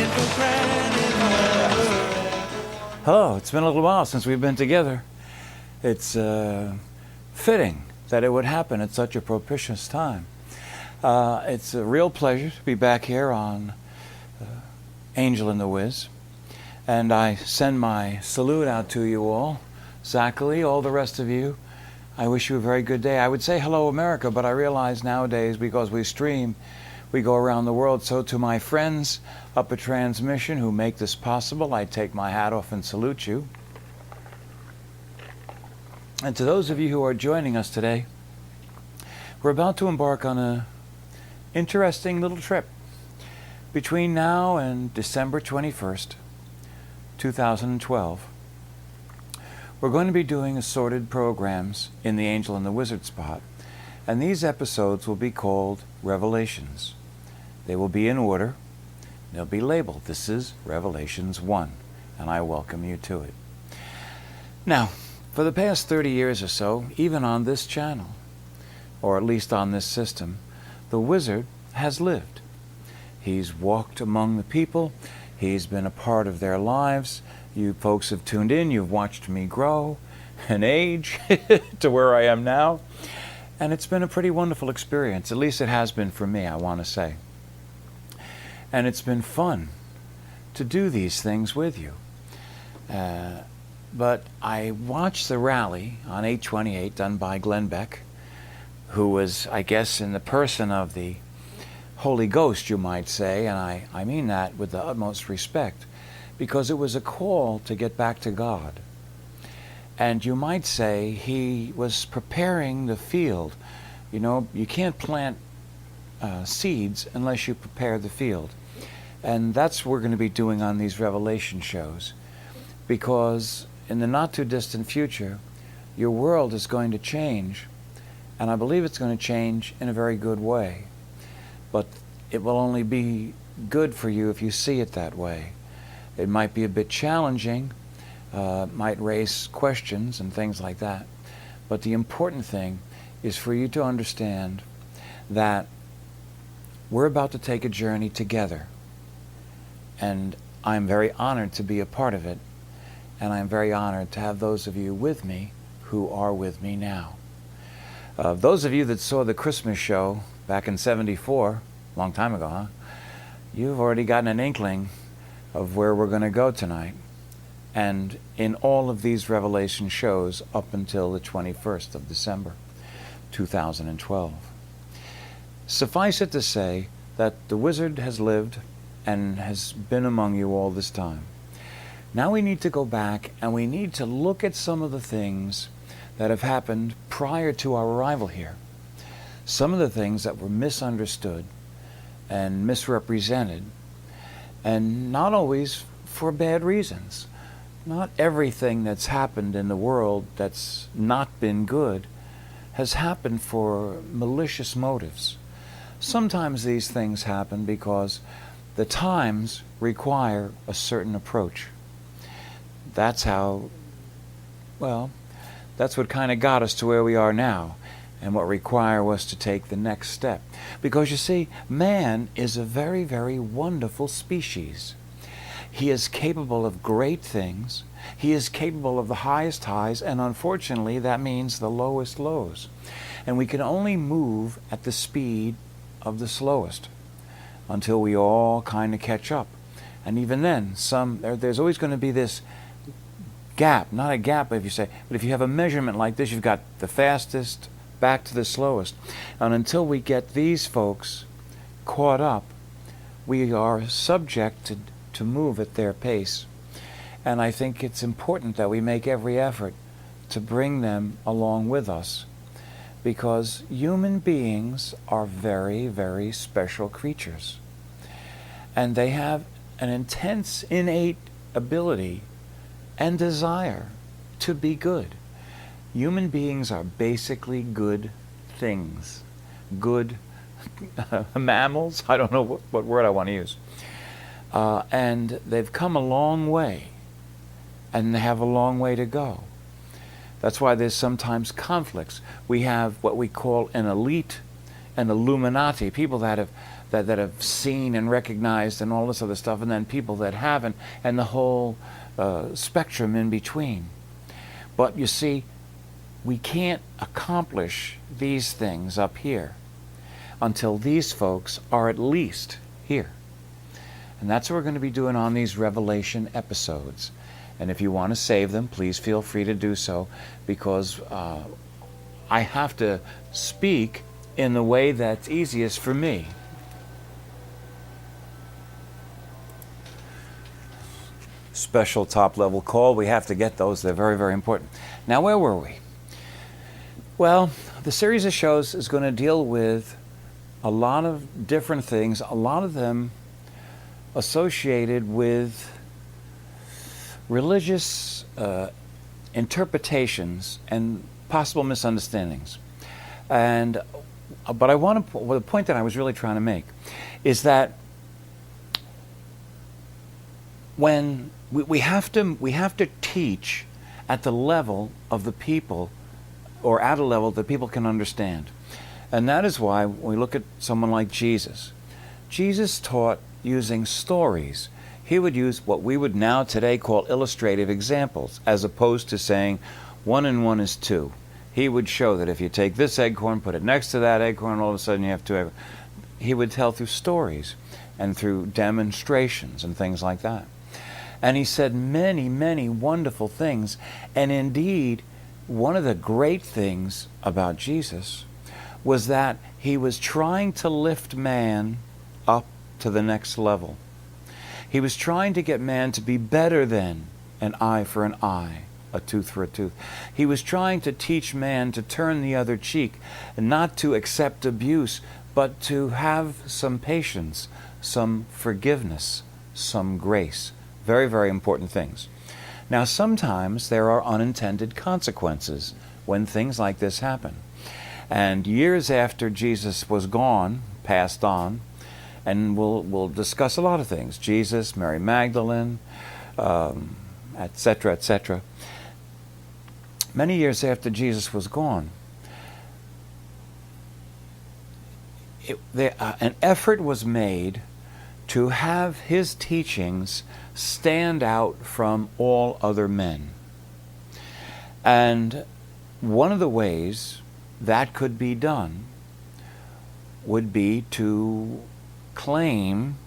for granted. Hello, it's been a little while since we've been together. It's fitting that it would happen at such a propitious time. It's a real pleasure to be back here on Angel and the Wiz. And I send my salute out to you all. Zachary, all the rest of you, I wish you a very good day. I would say hello America, but I realize nowadays because we stream, we go around the world. So to my friends up at Transmission who make this possible, I take my hat off and salute you. And to those of you who are joining us today, we're about to embark on an interesting little trip. Between now and December 21st, 2012, we're going to be doing assorted programs in the Angel and the Wizard spot, and these episodes will be called Revelations. They will be in order. They'll be labeled. This is Revelations 1, and I welcome you to it. Now, for the past 30 years or so, even on this channel, or at least on this system, the Wizard has lived. He's walked among the people. He's been a part of their lives. You folks have tuned in. You've watched me grow and age to where I am now. And it's been a pretty wonderful experience. At least it has been for me, I want to say. And it's been fun to do these things with you. But I watched the rally on 8/28 done by Glenn Beck, who was, I guess, in the person of the Holy Ghost, you might say, and I mean that with the utmost respect, because it was a call to get back to God. And you might say he was preparing the field. You know, you can't plant seeds unless you prepare the field. And that's what we're going to be doing on these Revelation shows, because in the not-too-distant future, your world is going to change, and I believe it's going to change in a very good way. But it will only be good for you if you see it that way. It might be a bit challenging, might raise questions and things like that. But the important thing is for you to understand that we're about to take a journey together. And I'm very honored to be a part of it. And I'm very honored to have those of you with me who are with me now. Those of you that saw the Christmas show back in '74, a long time ago, huh? You've already gotten an inkling of where we're going to go tonight. And in all of these Revelation shows up until the 21st of December, 2012. Suffice it to say that the Wizard has lived and has been among you all this time. Now we need to go back and we need to look at some of the things that have happened prior to our arrival here. Some of the things that were misunderstood and misrepresented, and not always for bad reasons. Not everything that's happened in the world that's not been good has happened for malicious motives. Sometimes these things happen because the times require a certain approach. That's how, well, that's what kind of got us to where we are now, and what require us to take the next step. Because you see, man is a very, very wonderful species. He is capable of great things. He is capable of the highest highs, and unfortunately that means the lowest lows. And we can only move at the speed of the slowest until we all kind of catch up. And even then, there's always going to be this gap, not a gap if you say, but if you have a measurement like this, you've got the fastest back to the slowest. And until we get these folks caught up, we are subject to move at their pace. And I think it's important that we make every effort to bring them along with us, because human beings are very, very special creatures. And they have an intense innate ability and desire to be good. Human beings are basically good things. Good mammals? I don't know what word I want to use. And they've come a long way, and they have a long way to go. That's why there's sometimes conflicts. We have what we call an elite and Illuminati, people that have seen and recognized and all this other stuff, and then people that haven't, and the whole spectrum in between. But you see, we can't accomplish these things up here until these folks are at least here. And that's what we're going to be doing on these Revelation episodes. And if you want to save them, please feel free to do so, because I have to speak in the way that's easiest for me. Special top-level call. We have to get those. They're very, very important. Now, where were we? Well, the series of shows is going to deal with a lot of different things, a lot of them associated with religious interpretations and possible misunderstandings. But the point that I was really trying to make is that when we have to teach at the level of the people, or at a level that people can understand. And that is why when we look at someone like Jesus, Jesus taught using stories. He would use what we would now today call illustrative examples, as opposed to saying 1 and 1 is 2. He would show that if you take this acorn, put it next to that acorn, all of a sudden you have 2 acorns. He would tell through stories and through demonstrations and things like that. And he said many, many wonderful things. And indeed, one of the great things about Jesus was that he was trying to lift man up to the next level. He was trying to get man to be better than an eye for an eye, a tooth for a tooth. He was trying to teach man to turn the other cheek, and not to accept abuse, but to have some patience, some forgiveness, some grace. Very, very important things. Now, sometimes there are unintended consequences when things like this happen. And years after Jesus was gone, passed on, and we'll discuss a lot of things. Jesus, Mary Magdalene, etc., etc. Many years after Jesus was gone, an effort was made to have his teachings stand out from all other men. And one of the ways that could be done would be to claim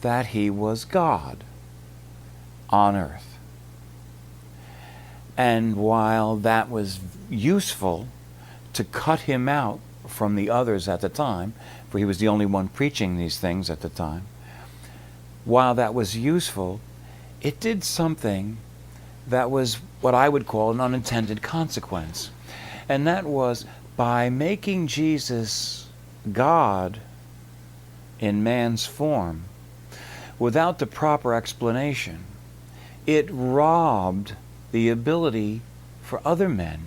that he was God on earth. And while that was useful to cut him out from the others at the time, for he was the only one preaching these things at the time, while that was useful, it did something that was what I would call an unintended consequence. And that was, by making Jesus God in man's form, without the proper explanation, it robbed the ability for other men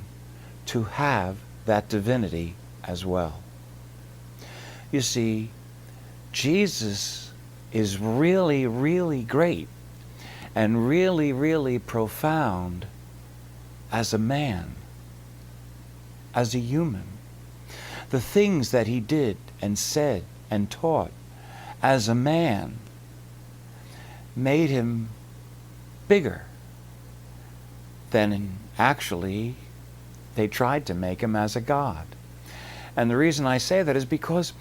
to have that divinity as well. You see, Jesus is really, really great and really, really profound as a man, as a human. The things that he did and said and taught as a man made him bigger than actually they tried to make him as a God. And the reason I say that is because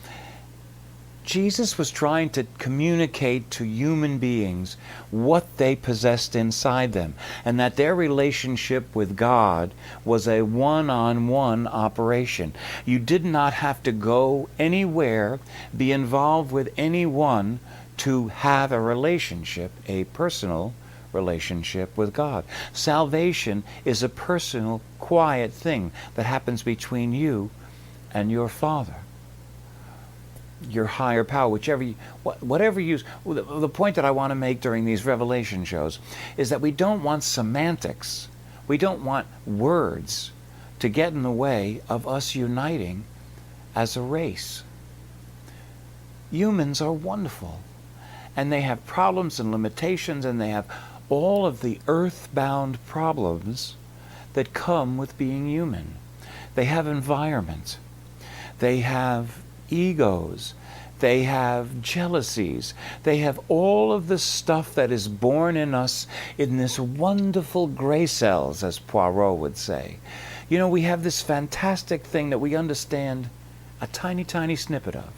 Jesus was trying to communicate to human beings what they possessed inside them, and that their relationship with God was a one-on-one operation. You did not have to go anywhere, be involved with anyone to have a relationship, a personal relationship with God. Salvation is a personal, quiet thing that happens between you and your Father, your higher power, whatever you use. The point that I want to make during these revelation shows is that we don't want semantics. We don't want words to get in the way of us uniting as a race. Humans are wonderful, and they have problems and limitations, and they have all of the earthbound problems that come with being human. They have environment. They have egos. They have jealousies. They have all of the stuff that is born in us in this wonderful gray cells, as Poirot would say. You know, we have this fantastic thing that we understand a tiny, tiny snippet of.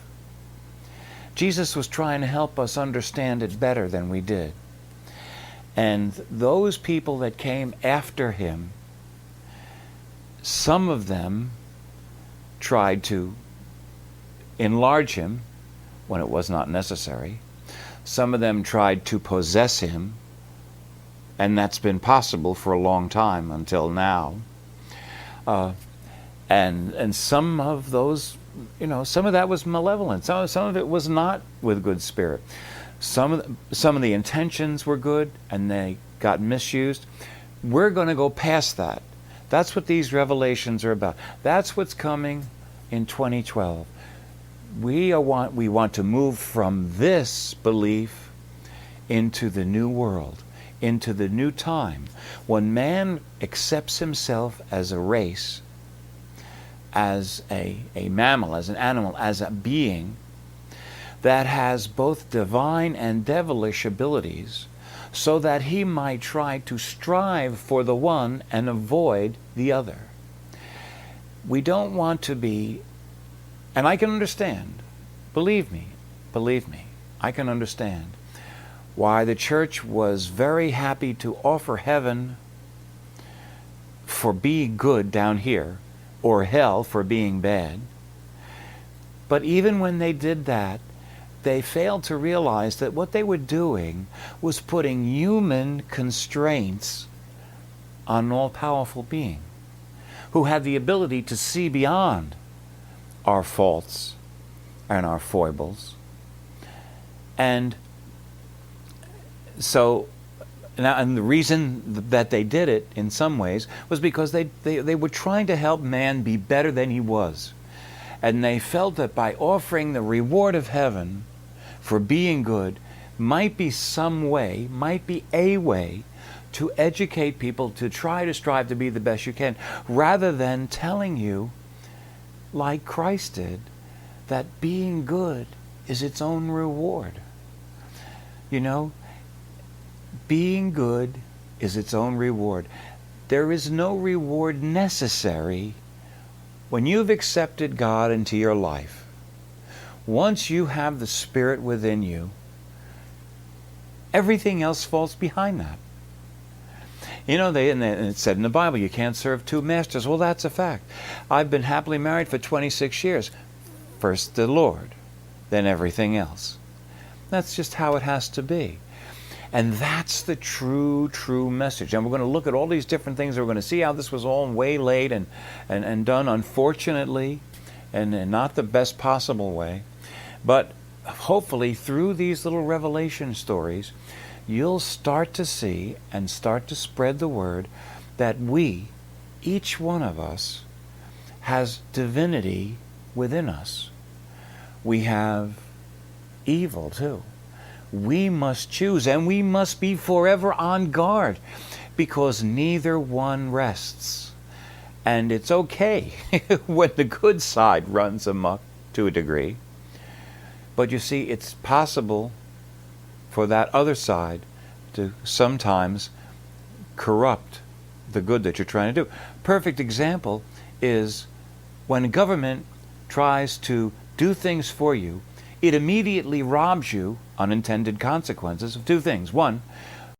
Jesus was trying to help us understand it better than we did. And those people that came after him, some of them tried to enlarge him when it was not necessary. Some of them tried to possess him, and that's been possible for a long time until now. And some of those, you know, some of that was malevolent. Some of it was not with good spirit. Some of the intentions were good, and they got misused. We're going to go past that. That's what these revelations are about. That's what's coming in 2012. We want to move from this belief into the new world, into the new time, when man accepts himself as a race, as a mammal, as an animal, as a being that has both divine and devilish abilities, so that he might try to strive for the one and avoid the other. We don't want to be, and I can understand, believe me, I can understand why the church was very happy to offer heaven for being good down here, or hell for being bad. But even when they did that, they failed to realize that what they were doing was putting human constraints on an all-powerful being who had the ability to see beyond our faults and our foibles. And so, and the reason that they did it in some ways was because they were trying to help man be better than he was. And they felt that by offering the reward of heaven for being good might be a way to educate people to try to strive to be the best you can, rather than telling you, like Christ did, that being good is its own reward. You know, being good is its own reward. There is no reward necessary when you've accepted God into your life. Once you have the Spirit within you, everything else falls behind that. You know, and it said in the Bible, you can't serve two masters. Well, that's a fact. I've been happily married for 26 years. First the Lord, then everything else. That's just how it has to be. And that's the true message. And we're going to look at all these different things. We're going to see how this was all waylaid and done, unfortunately, and in not the best possible way. But hopefully through these little revelation stories, you'll start to see and start to spread the word that we, each one of us, has divinity within us. We have evil too. We must choose, and we must be forever on guard, because neither one rests. And it's okay when the good side runs amok to a degree. But you see, it's possible for that other side to sometimes corrupt the good that you're trying to do. Perfect example is when a government tries to do things for you, it immediately robs you, unintended consequences, of two things. One,